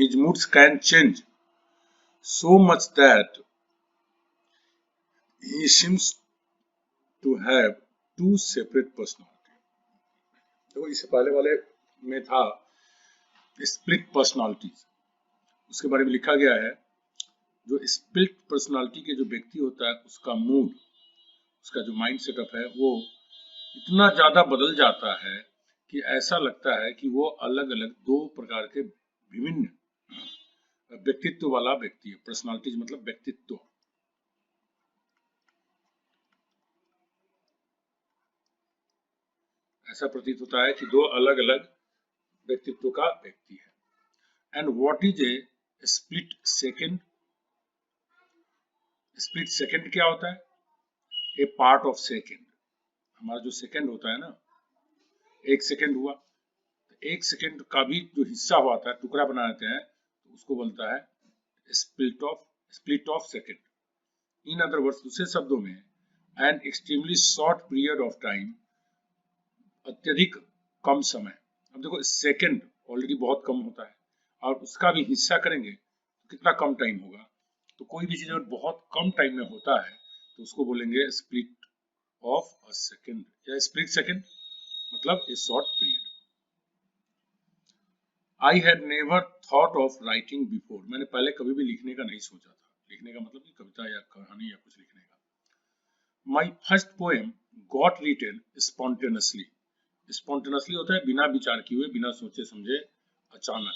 his moods can change so much that he seems to have two separate personalities. तो इससे पहले वाले में था स्प्लिट पर्सनालिटीज, उसके बारे में लिखा गया है जो स्प्लिट पर्सनालिटी के जो व्यक्ति होता है उसका मूड, उसका जो माइंड सेटअप है वो इतना ज्यादा बदल जाता है कि ऐसा लगता है कि वो अलग अलग दो प्रकार के विभिन्न व्यक्तित्व वाला व्यक्ति है। पर्सनालिटीज मतलब व्यक्तित्व। ऐसा प्रतीत होता है कि दो अलग अलग व्यक्तित्व का व्यक्ति है। And what is a split second? Split second क्या होता है? ए पार्ट ऑफ सेकंड। हमारा जो सेकंड होता है ना, एक सेकंड हुआ तो एक सेकंड का भी जो हिस्सा हुआ था, टुकड़ा बना देते हैं, तो उसको बोलता है split of second. In other words, दूसरे शब्दों में, an extremely short period of time, अत्यधिक कम समय। अब देखो सेकंड ऑलरेडी बहुत कम होता है और उसका भी हिस्सा करेंगे तो कितना कम टाइम होगा। तो कोई भी चीज अगर बहुत कम टाइम में होता है तो उसको बोलेंगे स्प्लिट ऑफ अ सेकंड या स्प्लिट सेकंड, मतलब ए short period. I had never thought of writing before. मैंने पहले कभी भी लिखने का नहीं सोचा था। लिखने का मतलब कि कविता या कहानी या कुछ लिखने का। My first poem got written spontaneously. Spontaneously होता है बिना विचार किए हुए, बिना सोचे समझे, अचानक,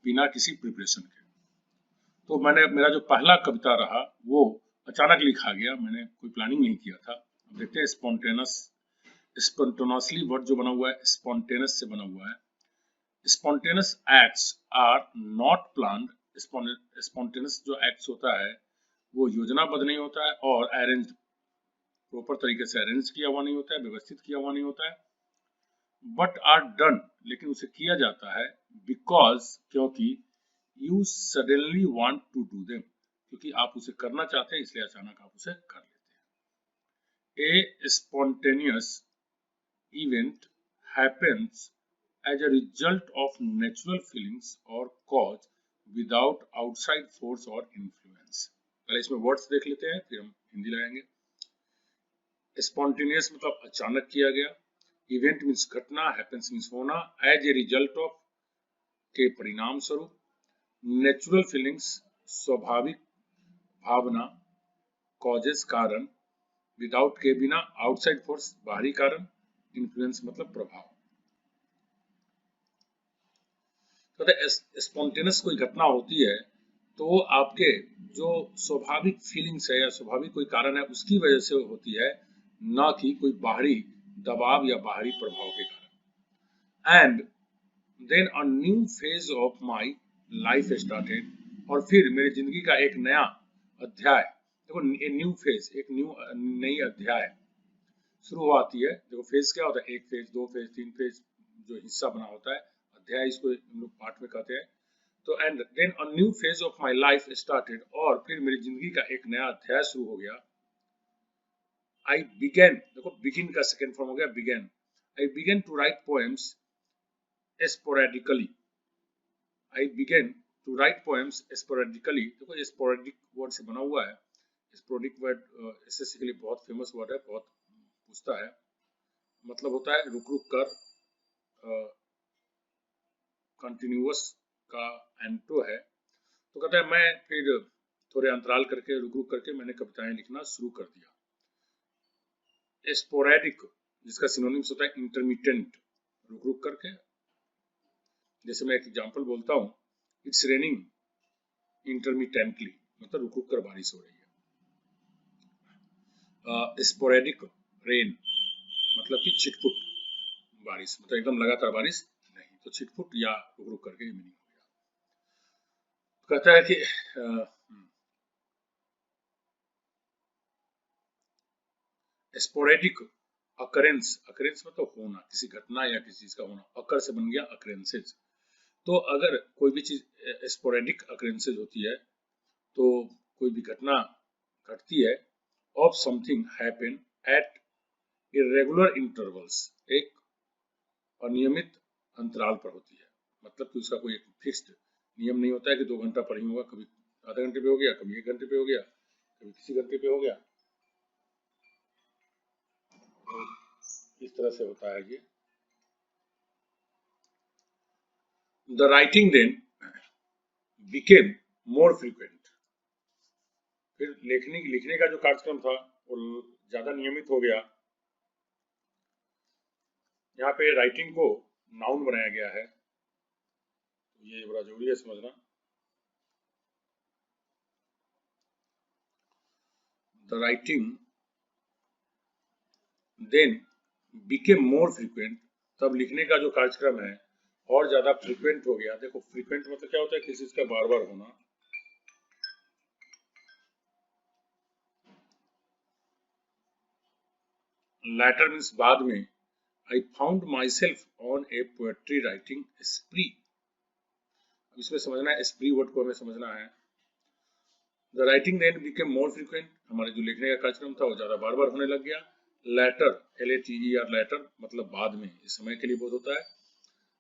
बिना किसी प्रिपरेशन के। तो मेरा जो पहला कविता रहा वो अचानक लिखा गया, मैंने कोई प्लानिंग नहीं किया था। अब देखते हैं स्पॉन्टेनियसली वर्ड जो बना हुआ है स्पॉन्टेनियस से बना हुआ है। Spontaneous acts are not planned. Spontaneous जो एक्ट्स होता है वो योजनाबद्ध नहीं होता है और अरेंज्ड, प्रॉपर तरीके से अरेंज किया हुआ नहीं होता है, व्यवस्थित किया हुआ नहीं होता है। बट आर डन, लेकिन उसे किया जाता है बिकॉज, क्योंकि, you suddenly want to do them, क्योंकि आप उसे करना चाहते हैं इसलिए अचानक आप उसे कर लेते हैं। A spontaneous event happens as a result of natural feelings और कॉज विदाउट आउटसाइड फोर्स और इन्फ्लुएंस। पहले इसमें वर्ड्स देख लेते हैं फिर हम हिंदी लगाएंगे। स्पॉन्टेनियस मतलब अचानक किया गया, इवेंट मीन्स घटना, हैपेंस मीन्स होना, एज ए रिजल्ट ऑफ के परिणाम स्वरूप, नेचुरल फीलिंग्स स्वाभाविक भावना, कॉजेस कारण, विदाउट के बिना, आउटसाइड फोर्स बाहरी कारण, इन्फ्लुएंस मतलब प्रभाव। तो स्पॉन्टेनियस कोई घटना होती है तो वो आपके जो स्वाभाविक फीलिंग्स है या स्वाभाविक कोई कारण है उसकी वजह से होती है, ना कि कोई बाहरी दबाव या बाहरी प्रभाव के कारण। And then a new phase of my life started, और फिर मेरी जिंदगी का एक नया अध्याय, देखो ए न्यू फेज, एक नई अध्याय शुरू होती है। देखो फेज क्या होता है, एक फेज, दो फेज, तीन फेज, जो हिस्सा बना होता है अध्याय, इसको हम लोग पाठ में कहते हैं। तो and then a new phase of my life started, और फिर मेरी जिंदगी का एक नया अध्याय शुरू हो गया। आई बिगेन, देखो बिगिन का सेकेंड फॉर्म हो गया began. I began to write poems sporadically. I began to write poems sporadically. देखो sporadic वर्ड से बना हुआ है। sporadic वर्ड एसएससी के लिए बहुत फेमस वर्ड है, बहुत पूछता है। मतलब होता है रुक रुक कर, कंटिन्यूअस का एंटो है। तो कहता है मैं फिर थोड़े अंतराल करके, रुक रुक करके मैंने कविताएं लिखना शुरू कर दिया। स्पोरेडिक जिसका सिनोनिम्स होता है इंटरमिटेंट, रुक रुक करके। जैसे मैं एक एग्जांपल बोलता हूँ, इट्स रेनिंग इंटरमिटेंटली, मतलब रुक रुक कर बारिश हो रही है। स्पोरेडिक रेन मतलब कि छिटपुट बारिश, मतलब एकदम लगातार बारिश नहीं, तो छिटपुट या रुक रुक करके मीनिंग हो गया। कहता है कि स्पोरेडिक अकरेंस, अकरेंस मतलब होना, किसी घटना या किसी चीज का होना, अकर से बन गया अकरेंसेज। तो अगर कोई भी चीज स्पोरेडिक अकरेंसेज होती है तो कोई भी घटना घटती है, of something happen at irregular intervals, एक अनियमित अंतराल पर होती है। मतलब कि उसका कोई एक फिक्स्ड नियम नहीं होता है कि 2 घंटा पर ही होगा, कभी आधे घंटे पे हो गया, कभी 1 घंटे पे हो गया, कभी किसी घंटे पे हो गया। इस तरह से होता है ये। The writing then became more frequent. फिर लिखने का जो कार्यक्रम था वो ज्यादा नियमित हो गया। यहाँ पे राइटिंग को नाउन बनाया गया है, तो ये बड़ा जरूरी है समझना। The writing then became more frequent, तब लिखने का जो कार्यक्रम है और ज्यादा फ्रीक्वेंट हो गया। देखो फ्रीक्वेंट मतलब क्या होता है, किसी चीज का बार बार होना। लैटर मीन्स बाद में। I found my self on a poetry writing spree. इसमें समझना है, स्प्री वर्ड को हमें समझना है। The writing then became more frequent, हमारे जो लिखने का कार्यक्रम था वो ज्यादा बार बार होने लग गया। लैटर, LATER, लैटर मतलब बाद में, इस समय के लिए बहुत होता है।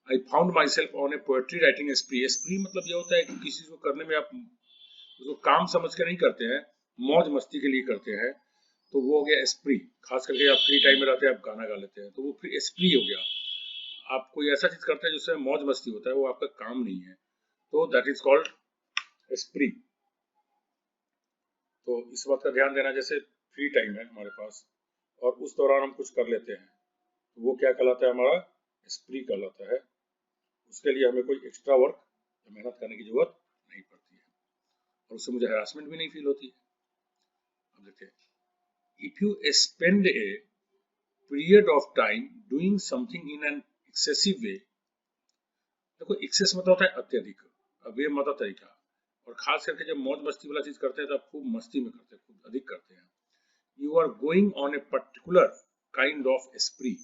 आई found my self on a poetry writing स्प्री। स्प्री मतलब ये होता है कि किसी को करने में आप उसको काम समझ के नहीं करते हैं, मौज मस्ती के लिए करते हैं, तो वो हो गया स्प्री। खास करके आप फ्री टाइम में रहते हैं, आप गाना गा लेते हैं, तो वो फिर स्प्री हो गया। आप कोई ऐसा चीज करते हैं जिससे मौज मस्ती होता है, वो आपका काम नहीं है, तो दैट इज कॉल्ड स्प्री। तो इस बात का ध्यान देना, जैसे फ्री टाइम है हमारे पास और उस दौरान हम कुछ कर लेते हैं, तो वो क्या कहलाता है, हमारा स्प्री कहलाता है। उसके लिए हमें कोई एक्स्ट्रा वर्क या मेहनत करने की जरूरत नहीं पड़ती है, और उससे मुझे हरासमेंट भी नहीं फील होती है। अब देखते हैं, if you spend a period of time doing something in an excessive way. देखो एक्सेस मतलब होता है अत्यधिक, वे मतलब तरीका, और खास करके जब मौज मस्ती वाला चीज करते हैं तो आप खूब मस्ती में करते हैं, खूब अधिक करते हैं। You are going on a particular kind of spree,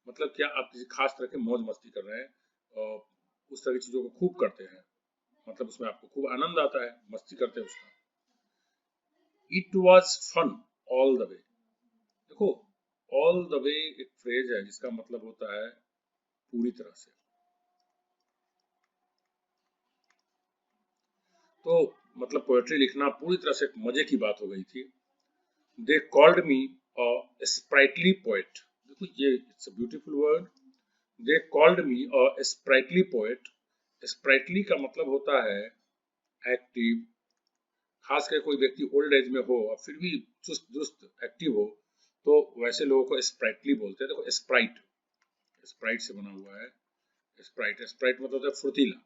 मतलब क्या आप किसी खास तरह के मौज मस्ती कर रहे हैं और उस तरह की चीजों को खूब करते हैं, मतलब उसमें आपको खूब आनंद आता है, मस्ती करते हैं उसका। It was fun all the way. देखो ऑल द वे एक फ्रेज है जिसका मतलब होता है पूरी तरह से। तो मतलब पोएट्री लिखना पूरी तरह से एक मजे की बात हो गई थी। They called me a sprightly poet. देखो ये it's a beautiful word. They called me a sprightly poet. Sprightly का मतलब होता है एक्टिव। खास करके कोई व्यक्ति ओल्ड एज में हो और फिर भी चुस्त दुरुस्त एक्टिव हो, तो वैसे लोगों को स्प्राइटली बोलते हैं। देखो स्प्राइट, स्प्राइट से बना हुआ है। स्प्राइट, स्प्राइट मतलब होता है फुर्तीला।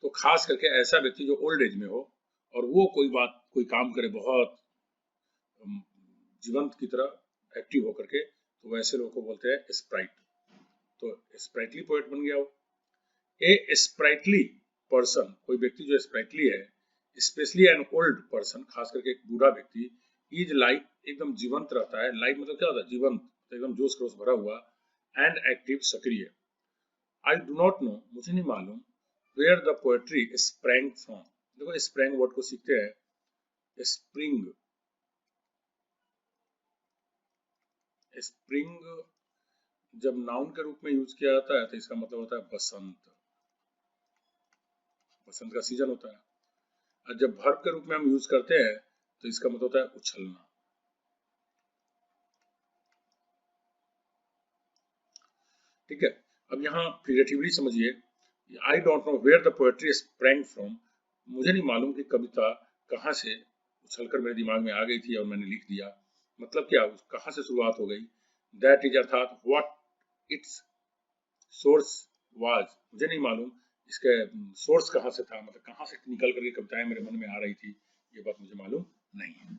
तो खास करके ऐसा व्यक्ति जो ओल्ड एज में हो और वो कोई बात कोई काम करे बहुत जीवंत की तरह एक्टिव होकर के, तो वैसे लोगों को बोलते हैं स्प्राइट। तो स्प्राइटली पोएट बन गया हो। ए स्प्राइटली पर्सन, कोई व्यक्ति जो स्प्राइटली है, स्पेशली एन ओल्ड पर्सन, खास करके एक बूढ़ा व्यक्ति, इज लाइक, एकदम जीवंत रहता है। लाइक मतलब क्या होता है, जीवंत, एकदम जोश खरोश भरा हुआ, एंड एक्टिव, सक्रिय। आई डू नॉट नो, मुझे नहीं मालूम, where the poetry sprang from. देखो स्प्रैंग वर्ड को सीखते हैं। स्प्रिंग, स्प्रिंग जब नाउन के रूप में यूज किया जाता है तो इसका मतलब होता है बसंत। बसंत का सीजन होता है। और जब वर्ब के रूप में हम यूज करते हैं तो इसका मतलब होता है उछलना। ठीक है, अब यहाँ फिगरेटिवली समझिए। I don't know where the poetry sprang from, मुझे नहीं मालूम कि कविता कहाँ से उछलकर मेरे दिमाग में आ गई थी और मैंने लिख दिया। मतलब क्या, कहाँ से शुरुआत हो गई। दैट इज अर्थात व्हाट इट्स सोर्स वाज, मुझे नहीं मालूम इसके सोर्स कहाँ से था, मतलब कहाँ से निकल करके कविताएं मेरे मन में आ रही थी, ये बात मुझे मालूम नहीं है।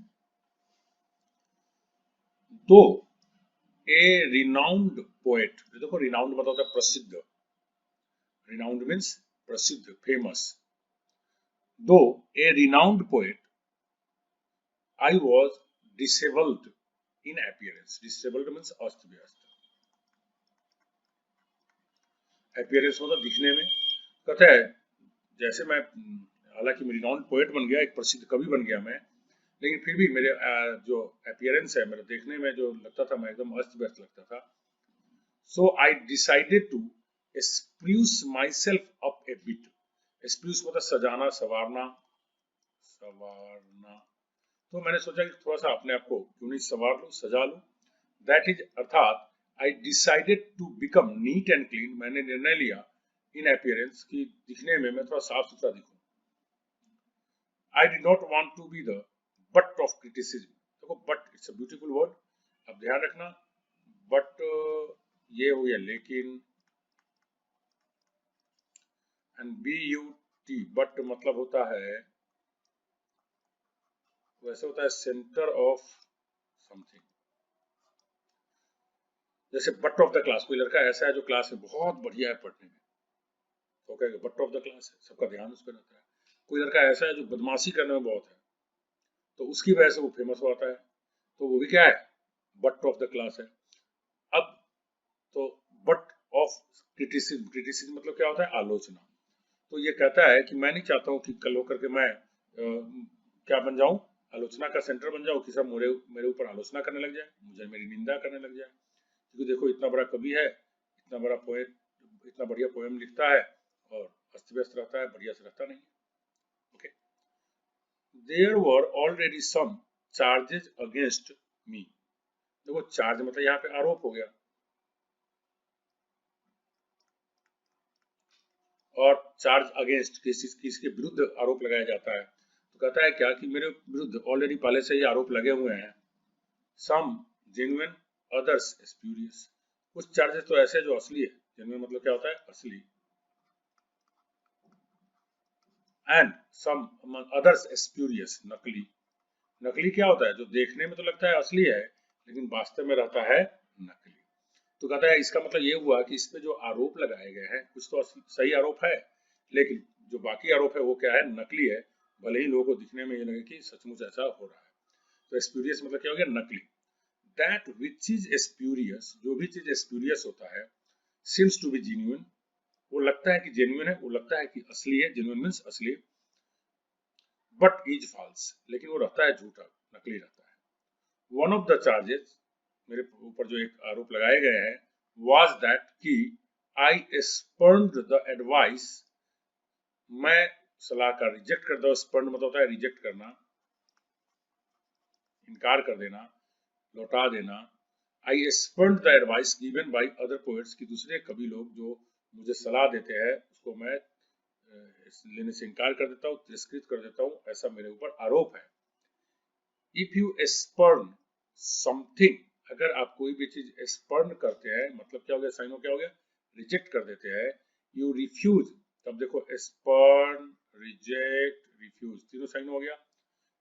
तो ए रिनाउंड पोएट, देखो रिनाउंड मतलब होता है प्रसिद्ध। रिनाउंड मीन्स प्रसिद्ध, famous. Though a renowned poet, I was dishevelled in appearance. Dishevelled means अस्त व्यस्त। अपीयरेंस मतलब दिखने में। कहता है जैसे मैं, हालांकि मैं रिनाउंड पोएट बन गया, एक प्रसिद्ध कवि बन गया मैं, लेकिन फिर भी मेरे जो अपीयरेंस है, मेरे देखने में जो लगता था, मैं एकदम अस्त व्यस्त लगता था। So I decided to spruce myself up a bit. Spruce मतलब सजाना, सवारना। तो मैंने सोचा कि थोड़ा सा अपने आप को क्यों नहीं सवार लूं, सजा लूं। दैट इज अर्थात I decided to become neat and clean. मैंने निर्णय लिया इन अपीयरेंस कि दिखने में मैं थोड़ा साफ सुथरा दिखूं। I did not want to be the butt of criticism. देखो butt it's a beautiful word, अब ध्यान रखना। बट ये हो गया लेकिन, and B U T, butt मतलब होता है, वैसे होता है सेंटर ऑफ समथिंग। जैसे बट ऑफ द क्लास, कोई लड़का ऐसा है जो क्लास में बहुत बढ़िया है पढ़ने में, तो कहेगा बट ऑफ द क्लास है, सबका ध्यान उस पर रहता है। कोई लड़का ऐसा है जो बदमाशी करने में बहुत है, तो उसकी वजह से वो फेमस होता है, तो वो भी क्या है, बट ऑफ द क्लास है। अब तो बट ऑफ क्रिटिसिज्म, क्रिटिसिज्म मतलब क्या होता है, आलोचना। तो ये कहता है कि मैं नहीं चाहता हूँ कि कल होकर के मैं क्या बन जाऊं, आलोचना का सेंटर बन जाऊं, कि सब मेरे ऊपर आलोचना करने लग जाए, मुझे मेरी निंदा करने लग जाए। क्योंकि देखो इतना बड़ा कवि है, इतना बड़ा पोएट, इतना बढ़िया पोएम लिखता है और अस्त व्यस्त रहता है, बढ़िया से रहता नहीं। Okay, there were already some charges against me. देखो चार्ज मतलब यहाँ पे आरोप हो गया, और चार्ज अगेंस्ट किसके विरुद्ध आरोप लगाया जाता है, तो कहता है क्या कि मेरे विरुद्ध ऑलरेडी पहले से ही आरोप लगे हुए हैं। सम जेन्युइन, अदर्स स्प्यूरियस। कुछ चार्जेस तो ऐसे जो असली है, जेन्युइन मतलब क्या होता है, असली, एंड सम अदर्स स्प्यूरियस, नकली। नकली क्या होता है, जो देखने में तो लगता है असली है लेकिन वास्तव में रहता है नकली। तो कहता है इसका मतलब ये हुआ कि इस पे जो आरोप लगाए गए हैं, कुछ तो सही आरोप है, लेकिन जो बाकी आरोप है वो क्या है, नकली है, भले ही लोगों को दिखने में ये लगे कि सचमुच ऐसा हो रहा है। तो स्प्यूरियस मतलब क्या हो गया, नकली। दैट विच इज स्प्यूरियस, जो भी चीज स्प्यूरियस होता है, सिम्स टू बी जेन्युइन, वो लगता है कि जेन्युइन है, वो लगता है कि असली है, जेन्युइन मीन्स असली, बट इज फॉल्स, लेकिन वो रहता है झूठा, नकली रहता है। वन ऑफ द चार्जेस, मेरे ऊपर जो एक आरोप लगाए गए हैं, वाज दैट कि आई स्पर्न्ड द एडवाइस, मैं सलाह का रिजेक्ट करता हूँ। स्पर्न मतलब होता है रिजेक्ट करना, इनकार कर देना, लौटा देना। I spurned the advice given by other poets, कि दूसरे कवि लोग जो मुझे सलाह देते हैं उसको मैं लेने से इनकार कर देता हूँ, तिरस्कृत कर देता हूँ, ऐसा मेरे ऊपर आरोप है। इफ यू स्पर्न समथिंग, अगर आप कोई भी चीज स्पर्न करते हैं, मतलब क्या हो गया, साइनो क्या हो गया, रिजेक्ट कर देते हैं। यू रिफ्यूज, तब देखो स्पर्न, रिजेक्ट, रिफ्यूज, तीनों साइन हो गया।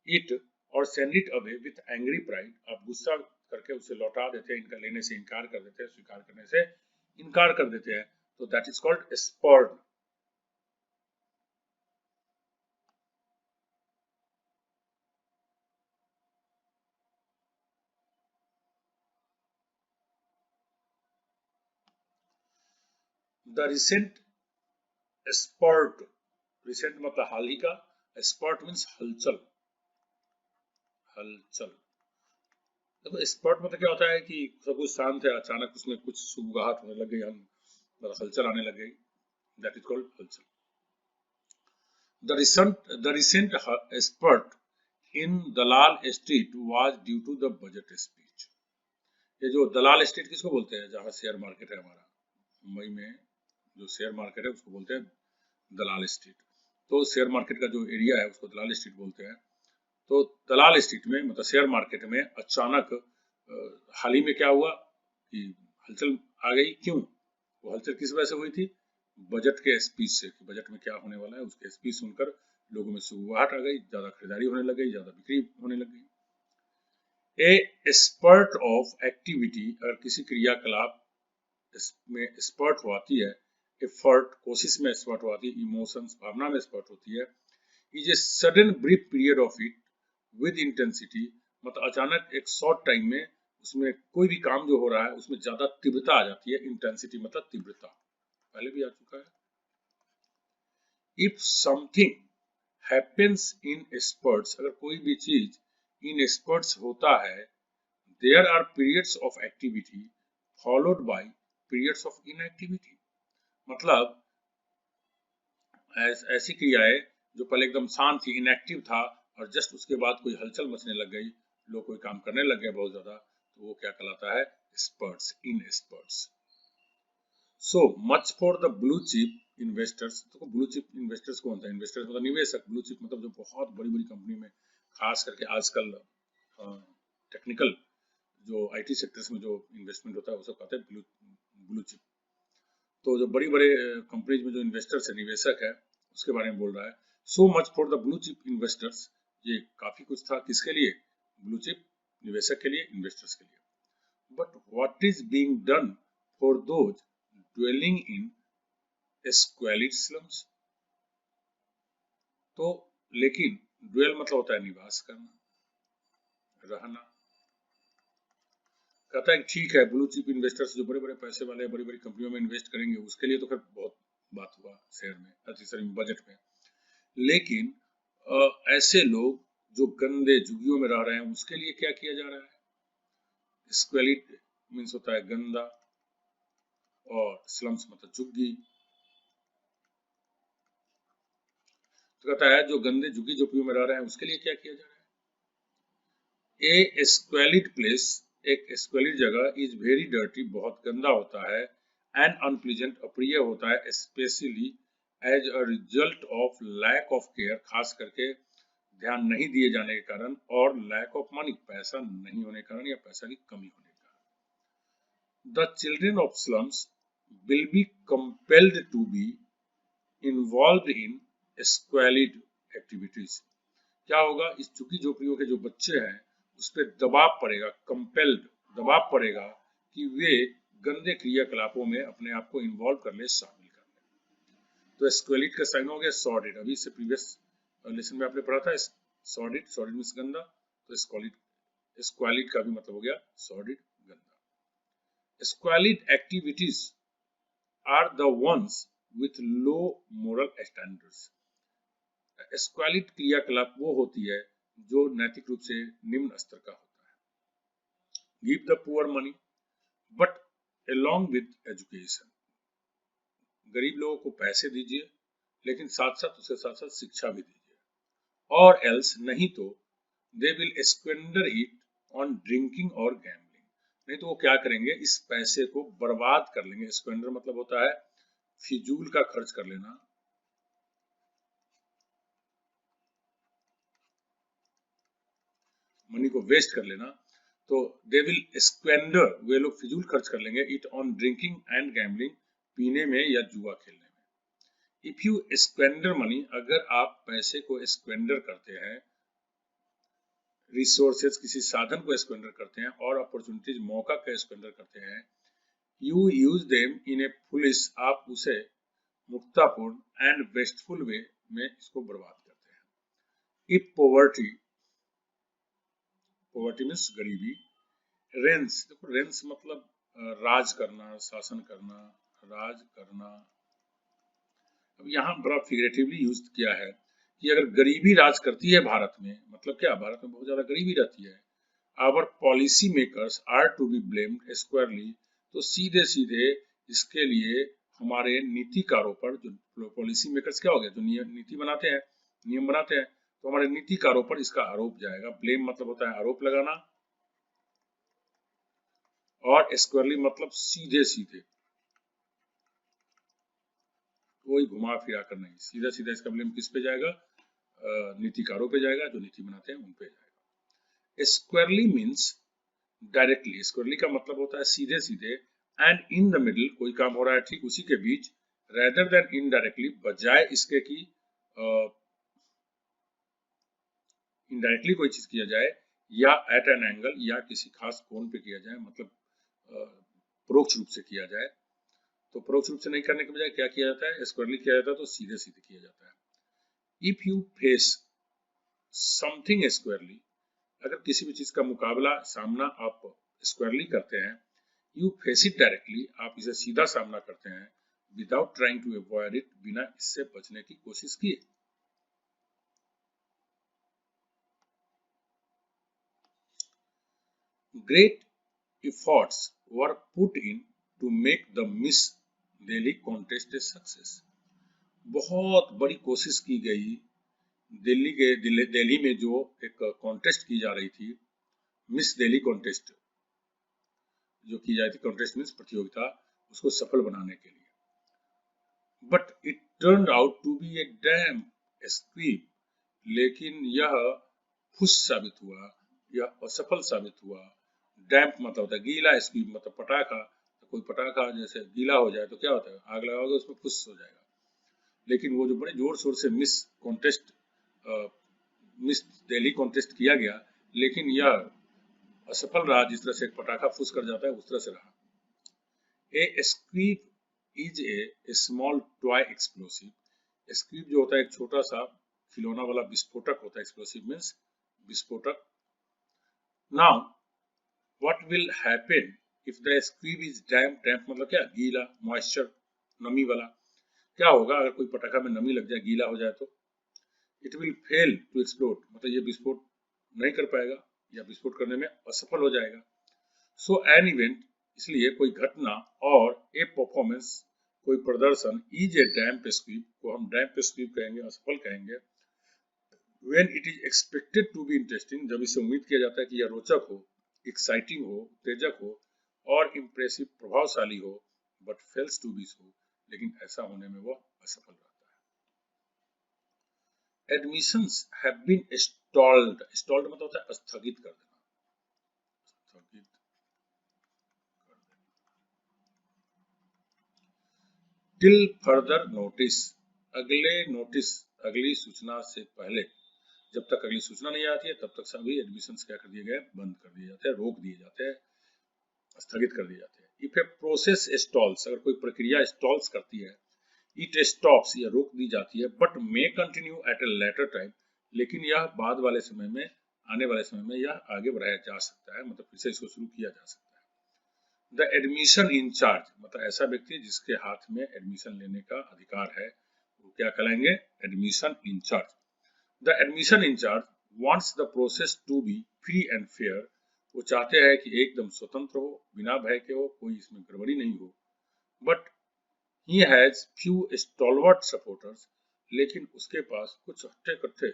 इट और send it away with angry pride, आप गुस्सा करके उसे लौटा देते हैं, इनका लेने से इनकार कर देते हैं, स्वीकार करने से इनकार कर देते हैं, तो that is called spurn. The recent spurt, recent मतलब हाल ही का, स्पर्ट मीन्स हलचल, हलचल। देखो स्पर्ट मतलब क्या होता है कि सब कुछ शांत है, अचानक उसमें कुछ सुबगाहट होने लग गई, हम मतलब हलचल आने लग गई, दैट इज कॉल्ड हलचल। The recent spurt in Dalal Street was due to the budget speech. ये जो दलाल स्ट्रीट किसको बोलते हैं, जहाँ शेयर मार्केट है हमारा मुंबई में, जो शेयर मार्केट है उसको बोलते हैं दलाल स्ट्रीट। तो शेयर मार्केट का जो एरिया है उसको दलाल स्ट्रीट बोलते हैं। तो दलाल स्ट्रीट में मतलब शेयर मार्केट में अचानक हाल ही में क्या हुआ कि हलचल आ गई। क्यों, वो हलचल किस वजह से हुई थी, बजट के स्पीच से, कि बजट में क्या होने वाला है उसके स्पीच सुनकर लोगों में सुगबुगाहट आ गई, ज्यादा खरीदारी होने लग गई, ज्यादा बिक्री होने लग गई। ए स्पर्ट ऑफ एक्टिविटी, अगर किसी क्रियाकलाप में स्पर्ट होती है, एफर्ट कोशिश में स्पर्ट होती है, इमोशंस भावना में स्पर्ट होती है, is a sudden brief period of it with intensity, मतलब अचानक एक शॉर्ट टाइम में उसमें कोई भी काम जो हो रहा है उसमें ज्यादा तीव्रता आ जाती है। इंटेंसिटी मतलब तीव्रता, पहले भी आ चुका है। If something happens in spurts, अगर कोई भी चीज इनएक्सपर्ट्स होता है, there are periods of activity followed by periods of inactivity. मतलब ऐसी क्रियाएं जो पहले एकदम शांत थी, इनएक्टिव था, और जस्ट उसके बाद कोई हलचल मचने लग गई, लोग कोई काम करने लग गए बहुत ज्यादा, तो वो क्या कहलाता है? Spurts, inexperts. So much for the blue chip investors. तो ब्लू चिप इन्वेस्टर्स कौन था? इन्वेस्टर्स मतलब निवेशक, ब्लू चिप मतलब जो बहुत बड़ी बड़ी कंपनी में, खास करके आजकल टेक्निकल जो आईटी सेक्टर्स में जो इन्वेस्टमेंट होता है वो सब कहते हैं ब्लू चिप। तो जो बड़ी बड़े कंपनीज में जो इन्वेस्टर्स है, निवेशक है, उसके बारे में बोल रहा है। सो much for the blue chip investors. ये काफी कुछ था किसके लिए? ब्लू चिप निवेशक के लिए, इन्वेस्टर्स के लिए। But what is being done for those dwelling in squalid slums? तो लेकिन ड्वेल मतलब होता है निवास करना, रहना। कहता है ठीक है, ब्लू चिप इन्वेस्टर्स जो बड़े बड़े पैसे वाले बड़ी बड़ी कंपनियों में इन्वेस्ट करेंगे, उसके लिए तो फिर बहुत बात हुआ शेयर में, बजट में। लेकिन ऐसे लोग जो गंदे झुग्गियों में रह रहे हैं, उसके लिए क्या किया जा रहा है? स्क्वेलिड मीन्स होता है गंदा, और स्लम्स मतलब झुग्गी। तो कहता है जो गंदे झुग्गी झोपड़ियों में रह रहे हैं, उसके लिए क्या किया जा रहा है? ए स्क्वेलिड प्लेस, एक स्क्वेलिड जगह, इज वेरी डर्टी, बहुत गंदा होता है, एंड अनप्लीजेंट, अप्रिय होता है, especially as a result of lack of care, खास करके ध्यान नहीं दिए जाने के कारण, और लैक ऑफ मनी, पैसा नहीं होने के कारण या पैसा की कमी होने के कारण। The children of slums will be compelled to be involve in squalid activities. क्या होगा? इस झुग्गी झोपड़ियों के जो बच्चे हैं उस पर दबाव पड़ेगा, कंपेल्ड, दबाव पड़ेगा कि वे गंदे क्रियाकलापों में अपने आप को इन्वॉल्व कर ले, शामिल कर ले। तो स्क्वैलिड का साइन हो गया सॉर्डिड। अभी से प्रीवियस लेसन में आपने पढ़ा था सॉर्डिड, सॉर्डिड मींस गंदा, तो स्क्वैलिड का भी मतलब हो गया सॉर्डिड, गंदा। Squalid activities are the ones with low moral standards. Squalid क्रियाकलाप वो होती है जो नैतिक रूप से निम्न स्तर का होता है। Give the poor money but along with education. गरीब लोगों को पैसे दीजिए, लेकिन साथ साथ उसके साथ साथ शिक्षा भी दीजिए, और एल्स नहीं तो they will squander it on drinking और गैम्बलिंग। नहीं तो वो क्या करेंगे? इस पैसे को बर्बाद कर लेंगे। स्क्वेंडर मतलब होता है फिजूल का खर्च कर लेना, मनी को वेस्ट कर लेना। तो दे विल स्क्वेंडर, वे लोग फिजूल खर्च कर लेंगे, it on drinking and gambling, पीने में या जुआ खेलने में। इफ यू स्क्वेंडर मनी, अगर आप पैसे को स्क्वेंडर करते हैं, रिसोर्सेज किसी साधन को स्क्वेंडर करते हैं, और अपॉर्चुनिटीज मौका का स्क्वेंडर करते हैं, you use them in A foolish, आप उसे मुक्तापूर्ण एंड वेस्टफुल वे में इसको बर्बाद करते हैं। इफ पॉवर्टी, पॉवर्टी मीन्स गरीबी, रेंस, देखो रेंस मतलब राज करना, शासन करना, राज करना। अब यहाँ बड़ा फिगरेटिवली यूज किया है कि अगर गरीबी राज करती है भारत में, मतलब क्या? भारत में बहुत ज्यादा गरीबी रहती है। Our policy makers are to be blamed squarely, तो सीधे सीधे इसके लिए हमारे नीतिकारों पर, जो पॉलिसी मेकर्स क्या हो गया? जो नीति बनाते हैं, नियम बनाते हैं, तो हमारे नीतिकारों पर इसका आरोप जाएगा। ब्लेम मतलब होता है आरोप लगाना, और स्क्वायरली मतलब सीधे सीधे, कोई घुमा फिरा कर नहीं, सीधा सीधा इसका ब्लेम किस पे जाएगा? नीतिकारों पे जाएगा, जो नीति बनाते हैं उन पे जाएगा। स्क्वायरली मीन्स डायरेक्टली, स्क्वायरली का मतलब होता है सीधे सीधे, एंड इन द मिडिल, कोई काम हो रहा है ठीक उसी के बीच, रेदर देन इनडायरेक्टली, बजाय इसके कि इनडायरेक्टली कोई चीज किया जाए, या एट एन एंगल, या किसी खास कोण पे किया जाए, मतलब परोक्ष रूप से किया जाए। तो परोक्ष रूप से नहीं करने के बजाय क्या किया जाता है? स्क्वायरली किया जाता है, तो सीधे सीधे किया जाता है। इफ यू फेस समथिंग स्क्वायरली, अगर किसी भी चीज का मुकाबला, सामना आप स्क्वायरली करते हैं, यू फेस इट डायरेक्टली, आप इसे सीधा सामना करते हैं, without trying to avoid it, बिना इससे बचने की कोशिश किए। great efforts were put in to make the Miss Delhi contest a success. बहुत बड़ी कोशिश की गई दिल्ली में जो एक कॉन्टेस्ट की जा रही थी, मिस दिल्ली कॉन्टेस्ट जो की जाती, कॉन्टेस्ट मीन्स प्रतियोगिता, उसको सफल बनाने के लिए. But it turned out to be a damp squib. लेकिन यह फुस साबित हुआ, यह असफल साबित हुआ. डैम्प मतलब होता है गीला, स्क्वीप मतलब पटाखा. तो कोई पटाखा जैसे गीला हो जाए तो क्या होता है, आग लगाओगे उसमें फुस हो जाएगा. लेकिन वो जो बड़े जोर शोर से मिस दिल्ली कॉन्टेस्ट किया गया, लेकिन यह असफल रहा. जिस तरह से एक पटाखा फुस कर जाता है उस तरह से रहा. A squib is a small toy explosive. Squib जो होता है एक छोटा सा खिलौना वाला विस्फोटक होता है. एक्सप्लोसिव मीन्स विस्फोटक. Now what will happen if the squib is damp. Damp मतलब क्या, गीला, मॉइस्चर, नमी वाला. क्या होगा अगर कोई पटाखा में नमी लग जाए, गीला हो जाए तो? It will fail to explode, मतलब ये विस्फोट नहीं कर पाएगा या विस्फोट करने में असफल हो जाएगा. सो एन इवेंट, इसलिए कोई घटना, और ए परफॉर्मेंस, कोई प्रदर्शन, इज ए डैम्प स्क्वीप, को हम डैम्प स्क्वीप कहेंगे, असफल कहेंगे. When it is expected to be interesting, जब इसे उम्मीद किया जाता है कि यह रोचक हो, एक्साइटिंग हो, उत्तेजक हो और इम्प्रेसिव, प्रभावशाली हो. बट फेल्स टू बी सो, लेकिन ऐसा होने में वह असफल रहता है. Admissions have been stalled. Stalled मतलब होता है स्थगित कर देना. स्थगित कर देना. Till further notice. अगले नोटिस, अगली सूचना से पहले, जब तक अगली सूचना नहीं आती है तब तक सभी एडमिशंस क्या कर दिए गए, बंद कर दिए जाते हैं, रोक दिए जाते हैं, स्थगित कर दिए जाते हैं. इफ ए प्रोसेस स्टॉल्स, अगर कोई प्रक्रिया स्टॉल्स करती है, इट स्टॉप्स, यह रोक दी जाती है, but may continue at a later time, लेकिन यह बाद वाले समय में, आने वाले समय में यह आगे बढ़ाया जा सकता है, मतलब फिर से इसको शुरू किया जा सकता है. द एडमिशन इंचार्ज, मतलब ऐसा व्यक्ति जिसके हाथ में एडमिशन लेने का अधिकार है, वो क्या कहलाएंगे, admission in charge. The admission in charge wants the process to be free and fair. वो चाहते हैं कि एकदम स्वतंत्र हो, बिना भय के हो, कोई इसमें गड़बड़ी नहीं हो. But he has few stalwart supporters, लेकिन उसके पास कुछ हट्टे कट्टे,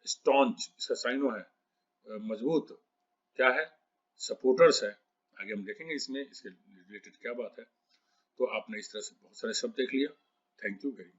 staunch इसका साइनो है, मजबूत, क्या है, सपोर्टर्स है. आगे हम देखेंगे इसमें इसके रिलेटेड क्या बात है. तो आपने इस तरह से बहुत सारे शब्द देख लिया. Thank you very much.